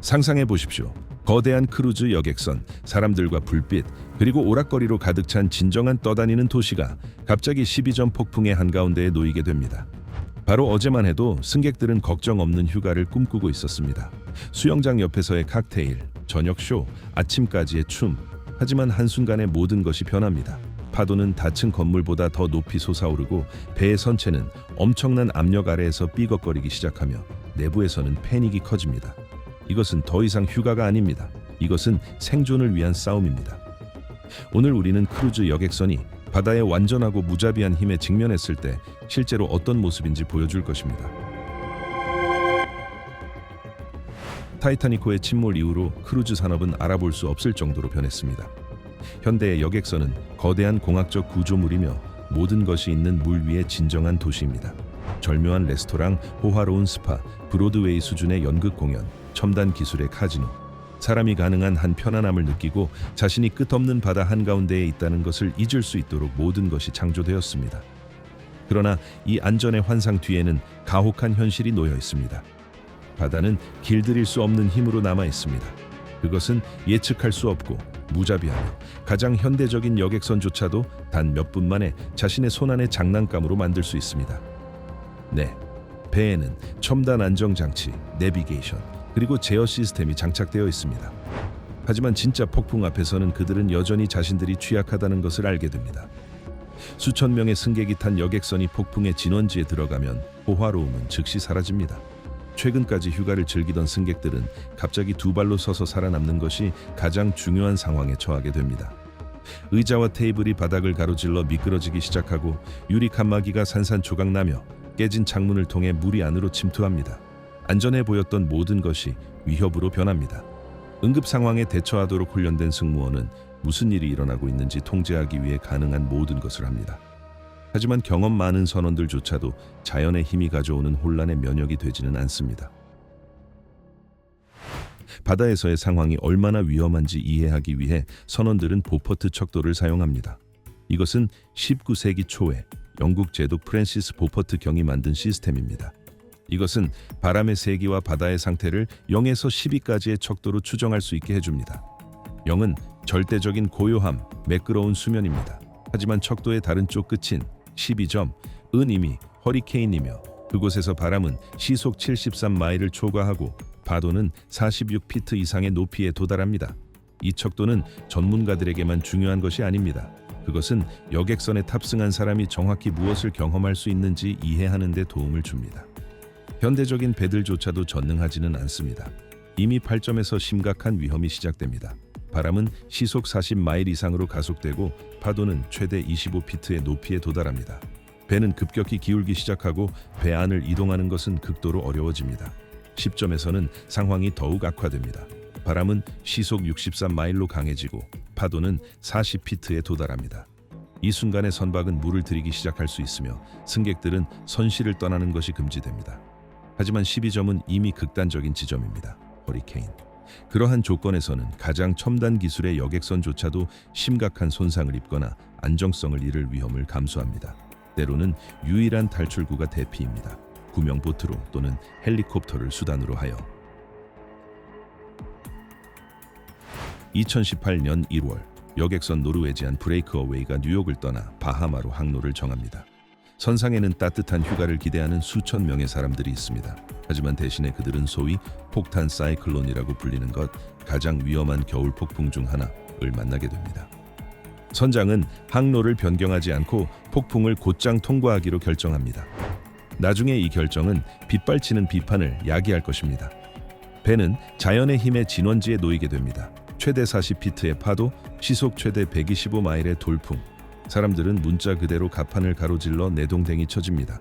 상상해 보십시오. 거대한 크루즈 여객선, 사람들과 불빛, 그리고 오락거리로 가득 찬 진정한 떠다니는 도시가 갑자기 12점 폭풍의 한가운데에 놓이게 됩니다. 바로 어제만 해도 승객들은 걱정 없는 휴가를 꿈꾸고 있었습니다. 수영장 옆에서의 칵테일, 저녁 쇼, 아침까지의 춤. 하지만 한순간에 모든 것이 변합니다. 파도는 닫힌 건물보다 더 높이 솟아오르고 배의 선체는 엄청난 압력 아래에서 삐걱거리기 시작하며 내부에서는 패닉이 커집니다. 이것은 더 이상 휴가가 아닙니다. 이것은 생존을 위한 싸움입니다. 오늘 우리는 크루즈 여객선이 바다의 완전하고 무자비한 힘에 직면했을 때 실제로 어떤 모습인지 보여줄 것입니다. 타이타닉호의 침몰 이후로 크루즈 산업은 알아볼 수 없을 정도로 변했습니다. 현대의 여객선은 거대한 공학적 구조물이며 모든 것이 있는 물 위의 진정한 도시입니다. 절묘한 레스토랑, 호화로운 스파, 브로드웨이 수준의 연극 공연, 첨단 기술의 카지노. 사람이 가능한 한 편안함을 느끼고 자신이 끝없는 바다 한가운데에 있다는 것을 잊을 수 있도록 모든 것이 창조되었습니다. 그러나 이 안전의 환상 뒤에는 가혹한 현실이 놓여 있습니다. 바다는 길들일 수 없는 힘으로 남아 있습니다. 그것은 예측할 수 없고 무자비하며 가장 현대적인 여객선조차도 단 몇 분 만에 자신의 손안의 장난감으로 만들 수 있습니다. 네, 배에는 첨단 안정장치, 내비게이션, 그리고 제어 시스템이 장착되어 있습니다. 하지만 진짜 폭풍 앞에서는 그들은 여전히 자신들이 취약하다는 것을 알게 됩니다. 수천 명의 승객이 탄 여객선이 폭풍의 진원지에 들어가면 호화로움은 즉시 사라집니다. 최근까지 휴가를 즐기던 승객들은 갑자기 두 발로 서서 살아남는 것이 가장 중요한 상황에 처하게 됩니다. 의자와 테이블이 바닥을 가로질러 미끄러지기 시작하고 유리 칸막이가 산산조각 나며 깨진 창문을 통해 물이 안으로 침투합니다. 안전해 보였던 모든 것이 위협으로 변합니다. 응급 상황에 대처하도록 훈련된 승무원은 무슨 일이 일어나고 있는지 통제하기 위해 가능한 모든 것을 합니다. 하지만 경험 많은 선원들조차도 자연의 힘이 가져오는 혼란에 면역이 되지는 않습니다. 바다에서의 상황이 얼마나 위험한지 이해하기 위해 선원들은 보퍼트 척도를 사용합니다. 이것은 19세기 초에 영국 제독 프랜시스 보퍼트 경이 만든 시스템입니다. 이것은 바람의 세기와 바다의 상태를 0에서 12까지의 척도로 추정할 수 있게 해줍니다. 0은 절대적인 고요함, 매끄러운 수면입니다. 하지만 척도의 다른 쪽 끝인 12점은 이미 허리케인이며 그곳에서 바람은 시속 73마일을 초과하고 파도는 46피트 이상의 높이에 도달합니다. 이 척도는 전문가들에게만 중요한 것이 아닙니다. 그것은 여객선에 탑승한 사람이 정확히 무엇을 경험할 수 있는지 이해하는 데 도움을 줍니다. 현대적인 배들조차도 전능하지는 않습니다. 이미 8점에서 심각한 위험이 시작됩니다. 바람은 시속 40마일 이상으로 가속되고 파도는 최대 25피트의 높이에 도달합니다. 배는 급격히 기울기 시작하고 배 안을 이동하는 것은 극도로 어려워집니다. 10점에서는 상황이 더욱 악화됩니다. 바람은 시속 63마일로 강해지고 파도는 40피트에 도달합니다. 이 순간에 선박은 물을 들이기 시작할 수 있으며 승객들은 선실을 떠나는 것이 금지됩니다. 하지만 12점은 이미 극단적인 지점입니다. 허리케인. 그러한 조건에서는 가장 첨단 기술의 여객선조차도 심각한 손상을 입거나 안정성을 잃을 위험을 감수합니다. 때로는 유일한 탈출구가 대피입니다. 구명 보트로 또는 헬리콥터를 수단으로 하여. 2018년 1월 여객선 노르웨지안 브레이크어웨이가 뉴욕을 떠나 바하마로 항로를 정합니다. 선상에는 따뜻한 휴가를 기대하는 수천 명의 사람들이 있습니다. 하지만 대신에 그들은 소위 폭탄 사이클론이라고 불리는 것, 가장 위험한 겨울 폭풍 중 하나를 만나게 됩니다. 선장은 항로를 변경하지 않고 폭풍을 곧장 통과하기로 결정합니다. 나중에 이 결정은 빗발치는 비판을 야기할 것입니다. 배는 자연의 힘의 진원지에 놓이게 됩니다. 최대 40피트의 파도, 시속 최대 125마일의 돌풍. 사람들은 문자 그대로 갑판을 가로질러 내동댕이 쳐집니다.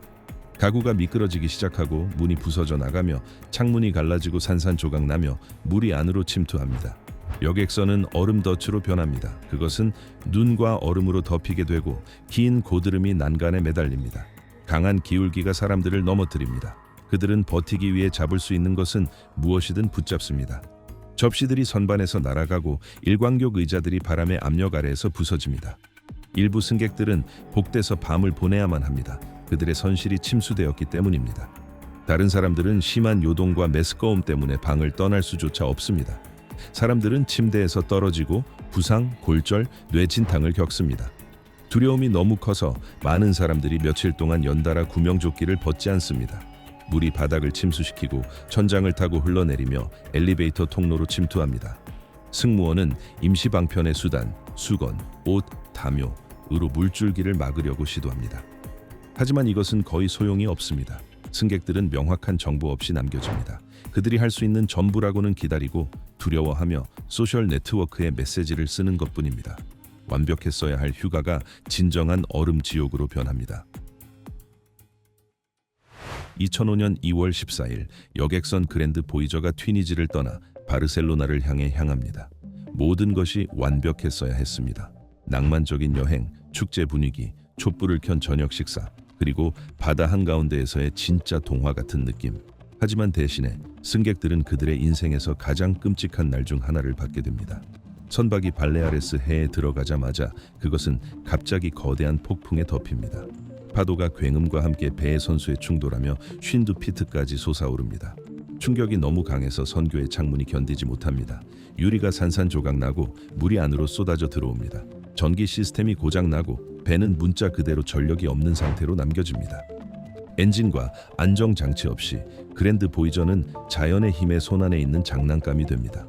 가구가 미끄러지기 시작하고 문이 부서져 나가며 창문이 갈라지고 산산조각 나며 물이 안으로 침투합니다. 여객선은 얼음덫으로 변합니다. 그것은 눈과 얼음으로 덮이게 되고 긴 고드름이 난간에 매달립니다. 강한 기울기가 사람들을 넘어뜨립니다. 그들은 버티기 위해 잡을 수 있는 것은 무엇이든 붙잡습니다. 접시들이 선반에서 날아가고 일광욕 의자들이 바람의 압력 아래에서 부서집니다. 일부 승객들은 복대서 밤을 보내야만 합니다. 그들의 선실이 침수되었기 때문입니다. 다른 사람들은 심한 요동과 메스꺼움 때문에 방을 떠날 수조차 없습니다. 사람들은 침대에서 떨어지고 부상, 골절, 뇌진탕을 겪습니다. 두려움이 너무 커서 많은 사람들이 며칠 동안 연달아 구명조끼를 벗지 않습니다. 물이 바닥을 침수시키고 천장을 타고 흘러내리며 엘리베이터 통로로 침투합니다. 승무원은 임시 방편의 수단, 수건, 옷, 담요으로 물줄기를 막으려고 시도합니다. 하지만 이것은 거의 소용이 없습니다. 승객들은 명확한 정보 없이 남겨집니다. 그들이 할 수 있는 전부라고는 기다리고 두려워하며 소셜 네트워크에 메시지를 쓰는 것뿐입니다. 완벽했어야 할 휴가가 진정한 얼음 지옥으로 변합니다. 2005년 2월 14일 여객선 그랜드 보이저가 튀니지를 떠나 바르셀로나를 향합니다. 모든 것이 완벽했어야 했습니다. 낭만적인 여행, 축제 분위기, 촛불을 켠 저녁 식사, 그리고 바다 한가운데에서의 진짜 동화 같은 느낌. 하지만 대신에 승객들은 그들의 인생에서 가장 끔찍한 날 중 하나를 받게 됩니다. 선박이 발레아레스 해에 들어가자마자 그것은 갑자기 거대한 폭풍에 덮입니다. 파도가 굉음과 함께 배의 선수에 충돌하며 52피트까지 솟아오릅니다. 충격이 너무 강해서 선교의 창문이 견디지 못합니다. 유리가 산산조각 나고 물이 안으로 쏟아져 들어옵니다. 전기 시스템이 고장 나고 배는 문자 그대로 전력이 없는 상태로 남겨집니다. 엔진과 안정 장치 없이 그랜드 보이저는 자연의 힘의 손안에 있는 장난감이 됩니다.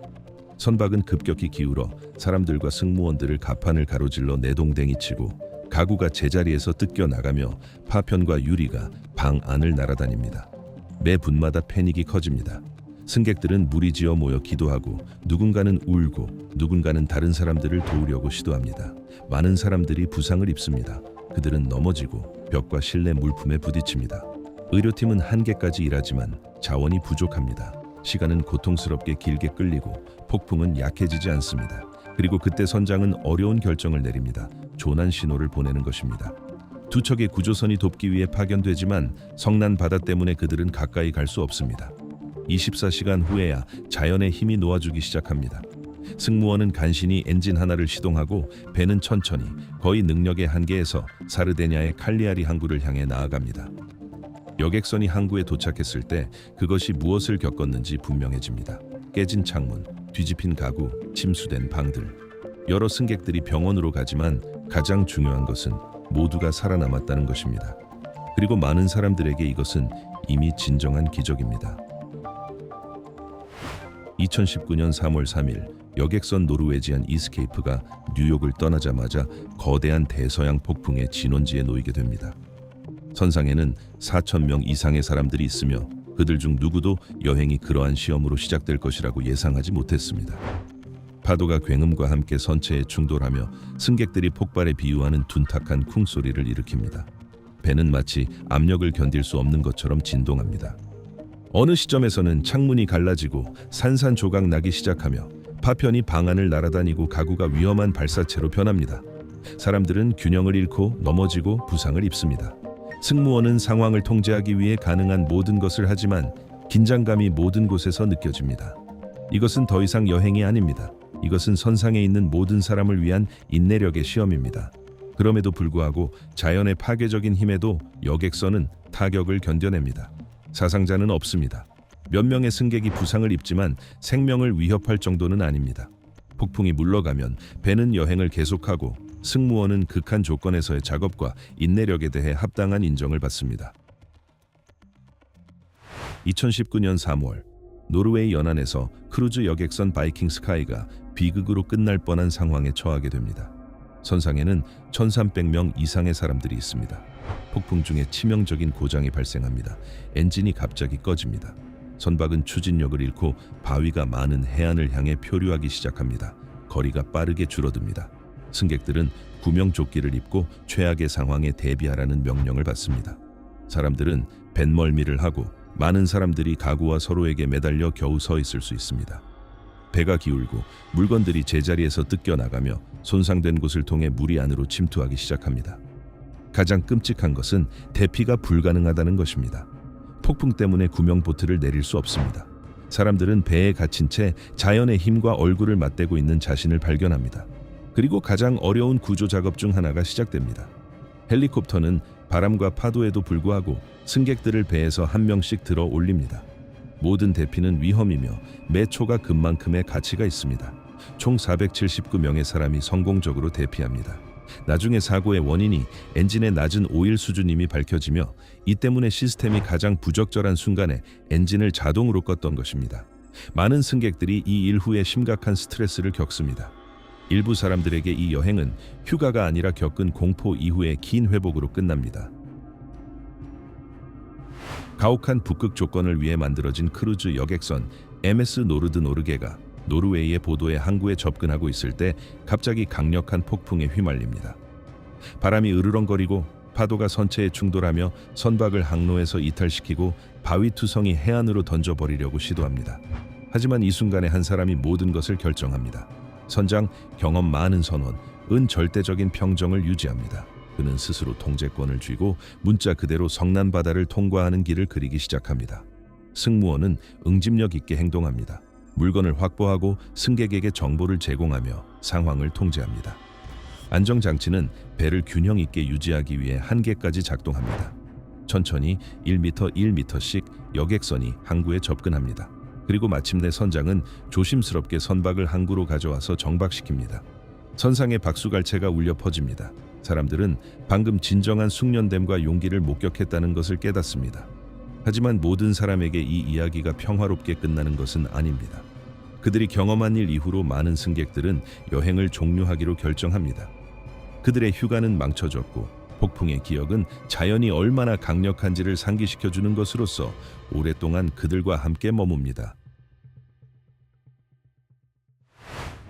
선박은 급격히 기울어 사람들과 승무원들을 갑판을 가로질러 내동댕이치고 가구가 제자리에서 뜯겨 나가며 파편과 유리가 방 안을 날아다닙니다. 매 분마다 패닉이 커집니다. 승객들은 무리지어 모여 기도하고 누군가는 울고 누군가는 다른 사람들을 도우려고 시도합니다. 많은 사람들이 부상을 입습니다. 그들은 넘어지고 벽과 실내 물품에 부딪힙니다. 의료팀은 한계까지 일하지만 자원이 부족합니다. 시간은 고통스럽게 길게 끌리고 폭풍은 약해지지 않습니다. 그리고 그때 선장은 어려운 결정을 내립니다. 조난 신호를 보내는 것입니다. 두 척의 구조선이 돕기 위해 파견되지만 성난 바다 때문에 그들은 가까이 갈 수 없습니다. 24시간 후에야 자연의 힘이 놓아주기 시작합니다. 승무원은 간신히 엔진 하나를 시동하고 배는 천천히 거의 능력의 한계에서 사르데냐의 칼리아리 항구를 향해 나아갑니다. 여객선이 항구에 도착했을 때 그것이 무엇을 겪었는지 분명해집니다. 깨진 창문, 뒤집힌 가구, 침수된 방들. 여러 승객들이 병원으로 가지만 가장 중요한 것은 모두가 살아남았다는 것입니다. 그리고 많은 사람들에게 이것은 이미 진정한 기적입니다. 2019년 3월 3일 여객선 노르웨지안 이스케이프가 뉴욕을 떠나자마자 거대한 대서양 폭풍의 진원지에 놓이게 됩니다. 선상에는 4,000명 이상의 사람들이 있으며 그들 중 누구도 여행이 그러한 시험으로 시작될 것이라고 예상하지 못했습니다. 파도가 굉음과 함께 선체에 충돌하며 승객들이 폭발에 비유하는 둔탁한 쿵소리를 일으킵니다. 배는 마치 압력을 견딜 수 없는 것처럼 진동합니다. 어느 시점에서는 창문이 갈라지고 산산조각 나기 시작하며 파편이 방 안을 날아다니고 가구가 위험한 발사체로 변합니다. 사람들은 균형을 잃고 넘어지고 부상을 입습니다. 승무원은 상황을 통제하기 위해 가능한 모든 것을 하지만 긴장감이 모든 곳에서 느껴집니다. 이것은 더 이상 여행이 아닙니다. 이것은 선상에 있는 모든 사람을 위한 인내력의 시험입니다. 그럼에도 불구하고 자연의 파괴적인 힘에도 여객선은 타격을 견뎌냅니다. 사상자는 없습니다. 몇 명의 승객이 부상을 입지만 생명을 위협할 정도는 아닙니다. 폭풍이 물러가면 배는 여행을 계속하고 승무원은 극한 조건에서의 작업과 인내력에 대해 합당한 인정을 받습니다. 2019년 3월 노르웨이 연안에서 크루즈 여객선 바이킹 스카이가 비극으로 끝날 뻔한 상황에 처하게 됩니다. 선상에는 1,300명 이상의 사람들이 있습니다. 폭풍 중에 치명적인 고장이 발생합니다. 엔진이 갑자기 꺼집니다. 선박은 추진력을 잃고 바위가 많은 해안을 향해 표류하기 시작합니다. 거리가 빠르게 줄어듭니다. 승객들은 구명조끼를 입고 최악의 상황에 대비하라는 명령을 받습니다. 사람들은 뱃멀미를 하고 많은 사람들이 가구와 서로에게 매달려 겨우 서 있을 수 있습니다. 배가 기울고 물건들이 제자리에서 뜯겨 나가며 손상된 곳을 통해 물이 안으로 침투하기 시작합니다. 가장 끔찍한 것은 대피가 불가능하다는 것입니다. 폭풍 때문에 구명보트를 내릴 수 없습니다. 사람들은 배에 갇힌 채 자연의 힘과 얼굴을 맞대고 있는 자신을 발견합니다. 그리고 가장 어려운 구조 작업 중 하나가 시작됩니다. 헬리콥터는 바람과 파도에도 불구하고 승객들을 배에서 한 명씩 들어 올립니다. 모든 대피는 위험이며 매 초가 금만큼의 가치가 있습니다. 총 479명의 사람이 성공적으로 대피합니다. 나중에 사고의 원인이 엔진의 낮은 오일 수준임이 밝혀지며 이 때문에 시스템이 가장 부적절한 순간에 엔진을 자동으로 껐던 것입니다. 많은 승객들이 이 일 후에 심각한 스트레스를 겪습니다. 일부 사람들에게 이 여행은 휴가가 아니라 겪은 공포 이후의 긴 회복으로 끝납니다. 가혹한 북극 조건을 위해 만들어진 크루즈 여객선 MS 노르드 노르게가 노르웨이의 보도에 항구에 접근하고 있을 때 갑자기 강력한 폭풍에 휘말립니다. 바람이 으르렁거리고 파도가 선체에 충돌하며 선박을 항로에서 이탈시키고 바위 투성이 해안으로 던져버리려고 시도합니다. 하지만 이 순간에 한 사람이 모든 것을 결정합니다. 선장 경험 많은 선원, 절대적인 평정을 유지합니다. 그는 스스로 통제권을 쥐고 문자 그대로 성난 바다를 통과하는 길을 그리기 시작합니다. 승무원은 응집력 있게 행동합니다. 물건을 확보하고 승객에게 정보를 제공하며 상황을 통제합니다. 안정장치는 배를 균형 있게 유지하기 위해 한계까지 작동합니다. 천천히 1m 1m씩 여객선이 항구에 접근합니다. 그리고 마침내 선장은 조심스럽게 선박을 항구로 가져와서 정박시킵니다. 선상에 박수갈채가 울려 퍼집니다. 사람들은 방금 진정한 숙련됨과 용기를 목격했다는 것을 깨닫습니다. 하지만 모든 사람에게 이 이야기가 평화롭게 끝나는 것은 아닙니다. 그들이 경험한 일 이후로 많은 승객들은 여행을 종료하기로 결정합니다. 그들의 휴가는 망쳐졌고 폭풍의 기억은 자연이 얼마나 강력한지를 상기시켜주는 것으로서 오랫동안 그들과 함께 머뭅니다.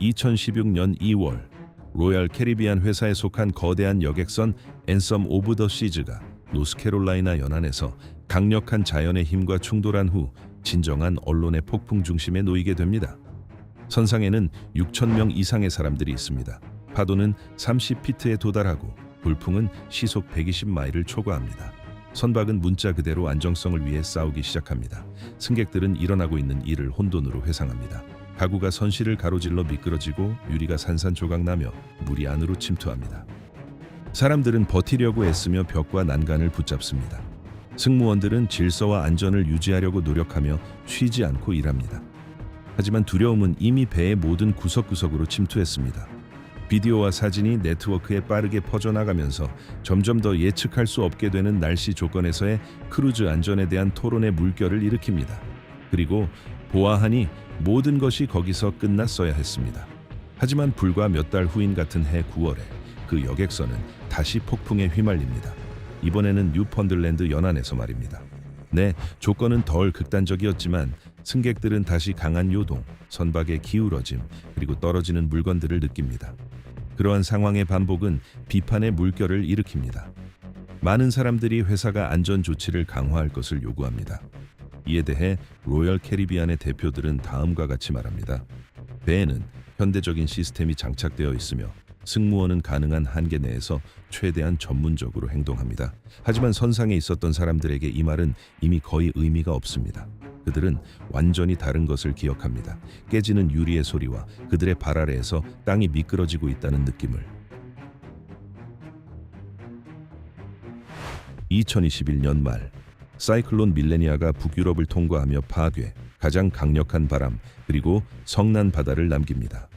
2016년 2월 로얄 캐리비안 회사에 속한 거대한 여객선 앤섬 오브 더 시즈가 노스캐롤라이나 연안에서 강력한 자연의 힘과 충돌한 후 진정한 언론의 폭풍 중심에 놓이게 됩니다. 선상에는 6,000명 이상의 사람들이 있습니다. 파도는 30피트에 도달하고 돌풍은 시속 120마일을 초과합니다. 선박은 문자 그대로 안정성을 위해 싸우기 시작합니다. 승객들은 일어나고 있는 일을 혼돈으로 회상합니다. 가구가 선실을 가로질러 미끄러지고 유리가 산산조각나며 물이 안으로 침투합니다. 사람들은 버티려고 애쓰며 벽과 난간을 붙잡습니다. 승무원들은 질서와 안전을 유지하려고 노력하며 쉬지 않고 일합니다. 하지만 두려움은 이미 배의 모든 구석구석으로 침투했습니다. 비디오와 사진이 네트워크에 빠르게 퍼져나가면서 점점 더 예측할 수 없게 되는 날씨 조건에서의 크루즈 안전에 대한 토론의 물결을 일으킵니다. 그리고 보아하니 모든 것이 거기서 끝났어야 했습니다. 하지만 불과 몇 달 후인 같은 해 9월에 그 여객선은 다시 폭풍에 휘말립니다. 이번에는 뉴펀들랜드 연안에서 말입니다. 네, 조건은 덜 극단적이었지만 승객들은 다시 강한 요동, 선박의 기울어짐, 그리고 떨어지는 물건들을 느낍니다. 그러한 상황의 반복은 비판의 물결을 일으킵니다. 많은 사람들이 회사가 안전 조치를 강화할 것을 요구합니다. 이에 대해 로열 캐리비안의 대표들은 다음과 같이 말합니다. 배에는 현대적인 시스템이 장착되어 있으며 승무원은 가능한 한계 내에서 최대한 전문적으로 행동합니다. 하지만 선상에 있었던 사람들에게 이 말은 이미 거의 의미가 없습니다. 그들은 완전히 다른 것을 기억합니다. 깨지는 유리의 소리와 그들의 발 아래에서 땅이 미끄러지고 있다는 느낌을. 2021년 말 사이클론 밀레니아가 북유럽을 통과하며 파괴, 가장 강력한 바람, 그리고 성난 바다를 남깁니다.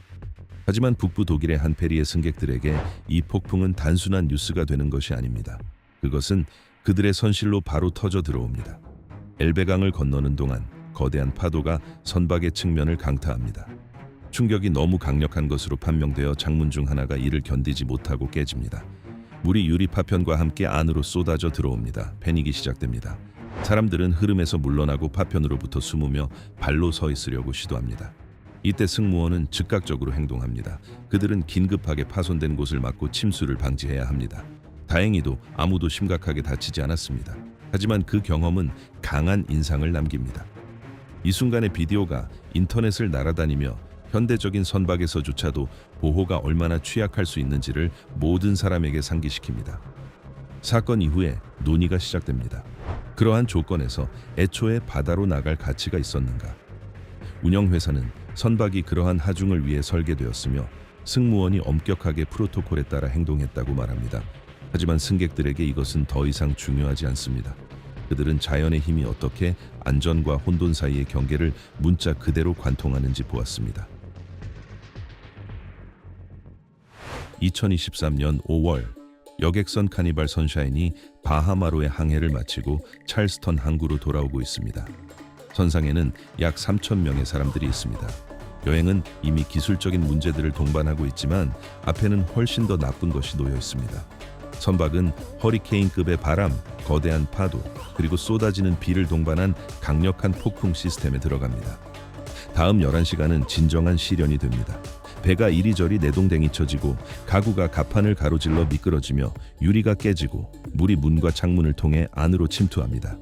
하지만 북부 독일의 한 페리의 승객들에게 이 폭풍은 단순한 뉴스가 되는 것이 아닙니다. 그것은 그들의 선실로 바로 터져 들어옵니다. 엘베강을 건너는 동안 거대한 파도가 선박의 측면을 강타합니다. 충격이 너무 강력한 것으로 판명되어 창문 중 하나가 이를 견디지 못하고 깨집니다. 물이 유리 파편과 함께 안으로 쏟아져 들어옵니다. 패닉이 시작됩니다. 사람들은 흐름에서 물러나고 파편으로부터 숨으며 발로 서 있으려고 시도합니다. 이때 승무원은 즉각적으로 행동합니다. 그들은 긴급하게 파손된 곳을 막고 침수를 방지해야 합니다. 다행히도 아무도 심각하게 다치지 않았습니다. 하지만 그 경험은 강한 인상을 남깁니다. 이 순간의 비디오가 인터넷을 날아다니며 현대적인 선박에서조차도 보호가 얼마나 취약할 수 있는지를 모든 사람에게 상기시킵니다. 사건 이후에 논의가 시작됩니다. 그러한 조건에서 애초에 바다로 나갈 가치가 있었는가? 운영회사는 선박이 그러한 하중을 위해 설계되었으며 승무원이 엄격하게 프로토콜에 따라 행동했다고 말합니다. 하지만 승객들에게 이것은 더 이상 중요하지 않습니다. 그들은 자연의 힘이 어떻게 안전과 혼돈 사이의 경계를 문자 그대로 관통하는지 보았습니다. 2023년 5월 여객선 카니발 선샤인이 바하마로의 항해를 마치고 찰스턴 항구로 돌아오고 있습니다. 선상에는 약 3,000명의 사람들이 있습니다. 여행은 이미 기술적인 문제들을 동반하고 있지만 앞에는 훨씬 더 나쁜 것이 놓여 있습니다. 선박은 허리케인급의 바람, 거대한 파도, 그리고 쏟아지는 비를 동반한 강력한 폭풍 시스템에 들어갑니다. 다음 11시간은 진정한 시련이 됩니다. 배가 이리저리 내동댕이 쳐지고 가구가 갑판을 가로질러 미끄러지며 유리가 깨지고 물이 문과 창문을 통해 안으로 침투합니다.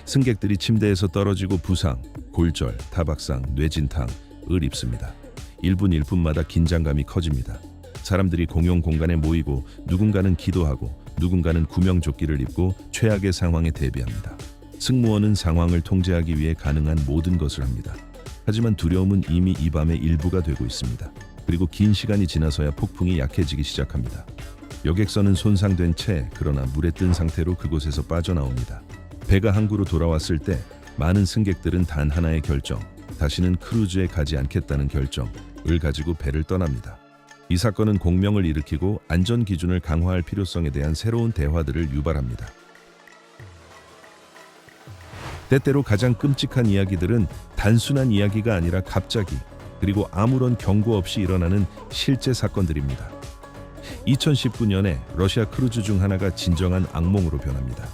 승객들이 침대에서 떨어지고 부상, 골절, 타박상, 뇌진탕, 을 입습니다. 1분 1분마다 긴장감이 커집니다. 사람들이 공용 공간에 모이고 누군가는 기도하고 누군가는 구명조끼를 입고 최악의 상황에 대비합니다. 승무원은 상황을 통제하기 위해 가능한 모든 것을 합니다. 하지만 두려움은 이미 이 밤의 일부가 되고 있습니다. 그리고 긴 시간이 지나서야 폭풍이 약해지기 시작합니다. 여객선은 손상된 채 그러나 물에 뜬 상태로 그곳에서 빠져나옵니다. 배가 항구로 돌아왔을 때 많은 승객들은 단 하나의 결정, 다시는 크루즈에 가지 않겠다는 결정을 가지고 배를 떠납니다. 이 사건은 공명을 일으키고 안전 기준을 강화할 필요성에 대한 새로운 대화들을 유발합니다. 때때로 가장 끔찍한 이야기들은 단순한 이야기가 아니라 갑자기 그리고 아무런 경고 없이 일어나는 실제 사건들입니다. 2019년에 러시아 크루즈 중 하나가 진정한 악몽으로 변합니다.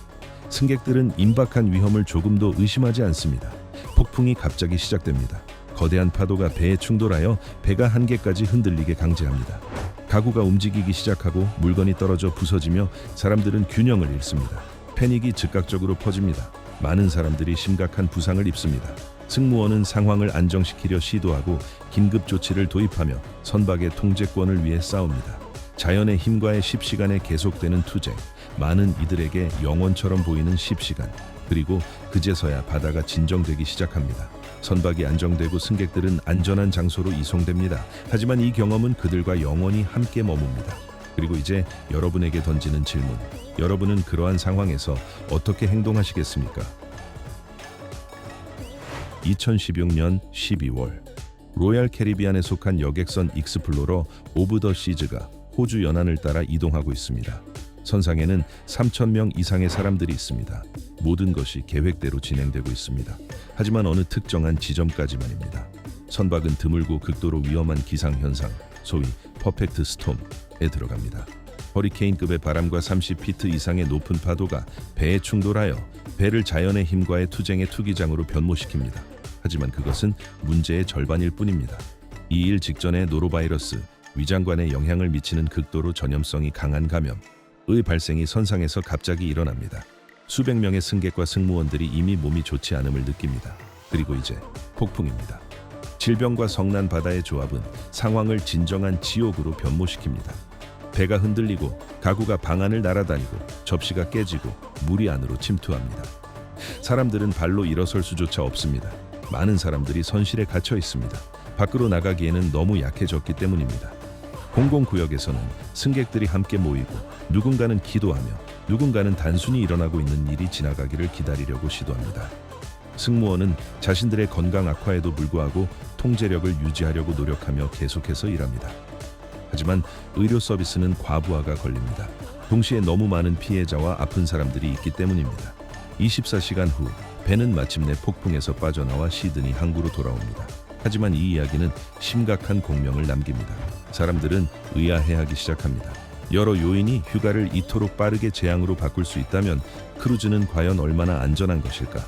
승객들은 임박한 위험을 조금도 의심하지 않습니다. 폭풍이 갑자기 시작됩니다. 거대한 파도가 배에 충돌하여 배가 한계까지 흔들리게 강제합니다. 가구가 움직이기 시작하고 물건이 떨어져 부서지며 사람들은 균형을 잃습니다. 패닉이 즉각적으로 퍼집니다. 많은 사람들이 심각한 부상을 입습니다. 승무원은 상황을 안정시키려 시도하고 긴급 조치를 도입하며 선박의 통제권을 위해 싸웁니다. 자연의 힘과의 10시간에 계속되는 투쟁, 많은 이들에게 영원처럼 보이는 10시간, 그리고 그제서야 바다가 진정되기 시작합니다. 선박이 안정되고 승객들은 안전한 장소로 이송됩니다. 하지만 이 경험은 그들과 영원히 함께 머뭅니다. 그리고 이제 여러분에게 던지는 질문, 여러분은 그러한 상황에서 어떻게 행동하시겠습니까? 2016년 12월 로얄 캐리비안에 속한 여객선 익스플로러 오브 더 시즈가 호주 연안을 따라 이동하고 있습니다. 선상에는 3,000명 이상의 사람들이 있습니다. 모든 것이 계획대로 진행되고 있습니다. 하지만 어느 특정한 지점까지만입니다. 선박은 드물고 극도로 위험한 기상현상, 소위 퍼펙트 스톰에 들어갑니다. 허리케인급의 바람과 30피트 이상의 높은 파도가 배에 충돌하여 배를 자연의 힘과의 투쟁의 투기장으로 변모시킵니다. 하지만 그것은 문제의 절반일 뿐입니다. 이 일 직전에 노로바이러스, 위장관에 영향을 미치는 극도로 전염성이 강한 감염의 발생이 선상에서 갑자기 일어납니다. 수백 명의 승객과 승무원들이 이미 몸이 좋지 않음을 느낍니다. 그리고 이제 폭풍입니다. 질병과 성난 바다의 조합은 상황을 진정한 지옥으로 변모시킵니다. 배가 흔들리고 가구가 방 안을 날아다니고 접시가 깨지고 물이 안으로 침투합니다. 사람들은 발로 일어설 수조차 없습니다. 많은 사람들이 선실에 갇혀 있습니다. 밖으로 나가기에는 너무 약해졌기 때문입니다. 공공구역에서는 승객들이 함께 모이고 누군가는 기도하며 누군가는 단순히 일어나고 있는 일이 지나가기를 기다리려고 시도합니다. 승무원은 자신들의 건강 악화에도 불구하고 통제력을 유지하려고 노력하며 계속해서 일합니다. 하지만 의료 서비스는 과부하가 걸립니다. 동시에 너무 많은 피해자와 아픈 사람들이 있기 때문입니다. 24시간 후 배는 마침내 폭풍에서 빠져나와 시드니 항구로 돌아옵니다. 하지만 이 이야기는 심각한 공명을 남깁니다. 사람들은 의아해하기 시작합니다. 여러 요인이 휴가를 이토록 빠르게 재앙으로 바꿀 수 있다면 크루즈는 과연 얼마나 안전한 것일까?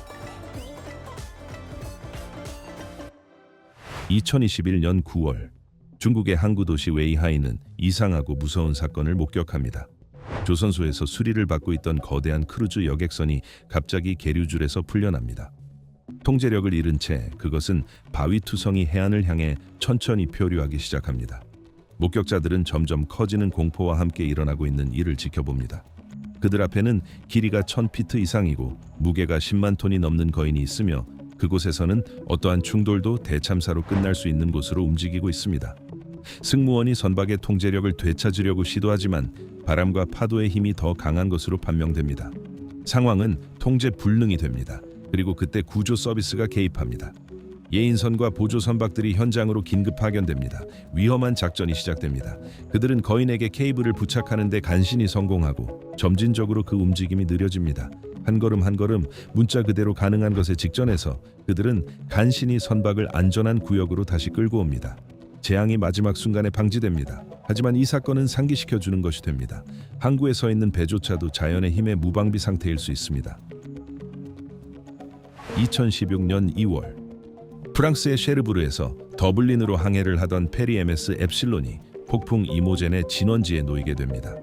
2021년 9월 중국의 항구 도시 웨이하이는 이상하고 무서운 사건을 목격합니다. 조선소에서 수리를 받고 있던 거대한 크루즈 여객선이 갑자기 계류줄에서 풀려납니다. 통제력을 잃은 채 그것은 바위투성이 해안을 향해 천천히 표류하기 시작합니다. 목격자들은 점점 커지는 공포와 함께 일어나고 있는 일을 지켜봅니다. 그들 앞에는 길이가 1000피트 이상이고 무게가 10만 톤이 넘는 거인이 있으며 그곳에서는 어떠한 충돌도 대참사로 끝날 수 있는 곳으로 움직이고 있습니다. 승무원이 선박의 통제력을 되찾으려고 시도하지만 바람과 파도의 힘이 더 강한 것으로 판명됩니다. 상황은 통제 불능이 됩니다. 그리고 그때 구조 서비스가 개입합니다. 예인선과 보조 선박들이 현장으로 긴급 파견됩니다. 위험한 작전이 시작됩니다. 그들은 거인에게 케이블을 부착하는 데 간신히 성공하고 점진적으로 그 움직임이 느려집니다. 한 걸음 한 걸음 문자 그대로 가능한 것에 직전해서 그들은 간신히 선박을 안전한 구역으로 다시 끌고 옵니다. 재앙이 마지막 순간에 방지됩니다. 하지만 이 사건은 상기시켜주는 것이 됩니다. 항구에 서 있는 배조차도 자연의 힘의 무방비 상태일 수 있습니다. 2016년 2월 프랑스의 셰르부르에서 더블린으로 항해를 하던 페리 MS 엡실론이 폭풍 이모젠의 진원지에 놓이게 됩니다.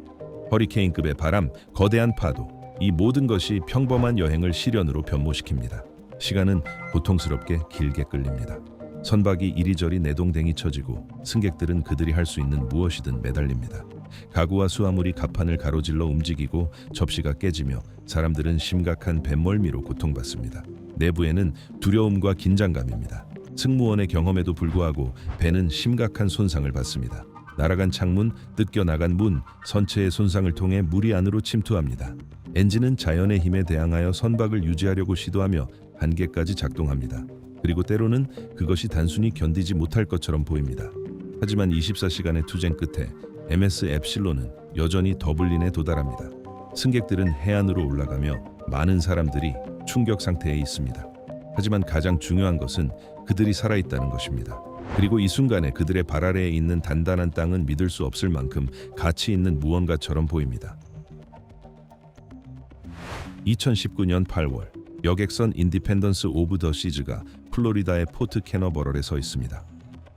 허리케인급의 바람, 거대한 파도, 이 모든 것이 평범한 여행을 시련으로 변모시킵니다. 시간은 고통스럽게 길게 끌립니다. 선박이 이리저리 내동댕이 쳐지고 승객들은 그들이 할 수 있는 무엇이든 매달립니다. 가구와 수화물이 갑판을 가로질러 움직이고 접시가 깨지며 사람들은 심각한 뱃멀미로 고통받습니다. 내부에는 두려움과 긴장감입니다. 승무원의 경험에도 불구하고 배는 심각한 손상을 받습니다. 날아간 창문, 뜯겨나간 문, 선체의 손상을 통해 물이 안으로 침투합니다. 엔진은 자연의 힘에 대항하여 선박을 유지하려고 시도하며 한계까지 작동합니다. 그리고 때로는 그것이 단순히 견디지 못할 것처럼 보입니다. 하지만 24시간의 투쟁 끝에 MS 엡실론은 여전히 더블린에 도달합니다. 승객들은 해안으로 올라가며 많은 사람들이 충격 상태에 있습니다. 하지만 가장 중요한 것은 그들이 살아있다는 것입니다. 그리고 이 순간에 그들의 발 아래에 있는 단단한 땅은 믿을 수 없을 만큼 가치 있는 무언가처럼 보입니다. 2019년 8월 여객선 인디펜던스 오브 더 시즈가 플로리다의 포트 캐너버럴에 서 있습니다.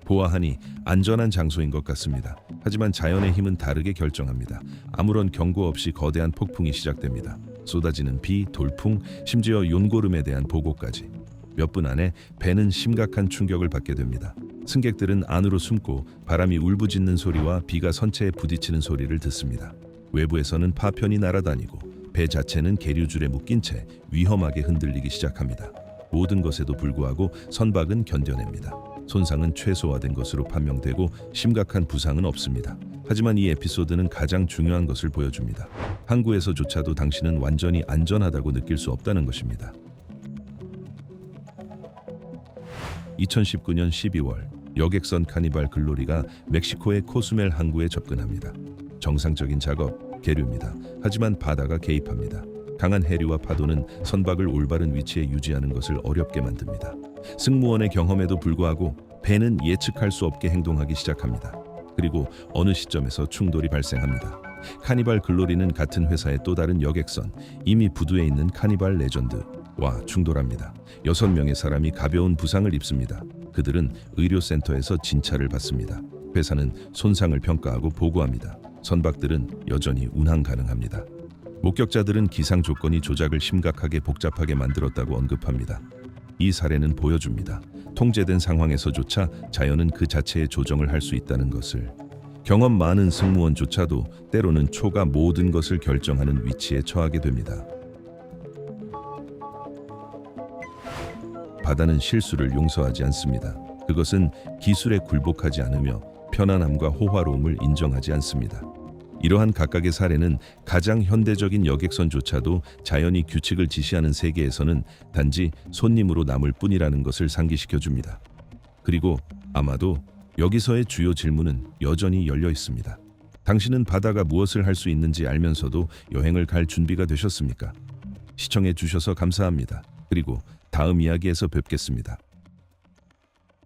보아하니 안전한 장소인 것 같습니다. 하지만 자연의 힘은 다르게 결정합니다. 아무런 경고 없이 거대한 폭풍이 시작됩니다. 쏟아지는 비, 돌풍, 심지어 윤고름에 대한 보고까지. 몇 분 안에 배는 심각한 충격을 받게 됩니다. 승객들은 안으로 숨고 바람이 울부짖는 소리와 비가 선체에 부딪히는 소리를 듣습니다. 외부에서는 파편이 날아다니고 배 자체는 계류줄에 묶인 채 위험하게 흔들리기 시작합니다. 모든 것에도 불구하고 선박은 견뎌냅니다. 손상은 최소화된 것으로 판명되고 심각한 부상은 없습니다. 하지만 이 에피소드는 가장 중요한 것을 보여줍니다. 항구에서조차도 당신은 완전히 안전하다고 느낄 수 없다는 것입니다. 2019년 12월 여객선 카니발 글로리가 멕시코의 코스멜 항구에 접근합니다. 정상적인 작업, 계류입니다. 하지만 바다가 개입합니다. 강한 해류와 파도는 선박을 올바른 위치에 유지하는 것을 어렵게 만듭니다. 승무원의 경험에도 불구하고 배는 예측할 수 없게 행동하기 시작합니다. 그리고 어느 시점에서 충돌이 발생합니다. 카니발 글로리는 같은 회사의 또 다른 여객선, 이미 부두에 있는 카니발 레전드와 충돌합니다. 6명의 사람이 가벼운 부상을 입습니다. 그들은 의료센터에서 진찰을 받습니다. 회사는 손상을 평가하고 보고합니다. 선박들은 여전히 운항 가능합니다. 목격자들은 기상 조건이 조작을 심각하게 복잡하게 만들었다고 언급합니다. 이 사례는 보여줍니다. 통제된 상황에서조차 자연은 그 자체의 조정을 할 수 있다는 것을. 경험 많은 승무원조차도 때로는 초가 모든 것을 결정하는 위치에 처하게 됩니다. 바다는 실수를 용서하지 않습니다. 그것은 기술에 굴복하지 않으며 편안함과 호화로움을 인정하지 않습니다. 이러한 각각의 사례는 가장 현대적인 여객선조차도 자연이 규칙을 지시하는 세계에서는 단지 손님으로 남을 뿐이라는 것을 상기시켜 줍니다. 그리고 아마도 여기서의 주요 질문은 여전히 열려 있습니다. 당신은 바다가 무엇을 할 수 있는지 알면서도 여행을 갈 준비가 되셨습니까? 시청해 주셔서 감사합니다. 그리고 다음 이야기에서 뵙겠습니다.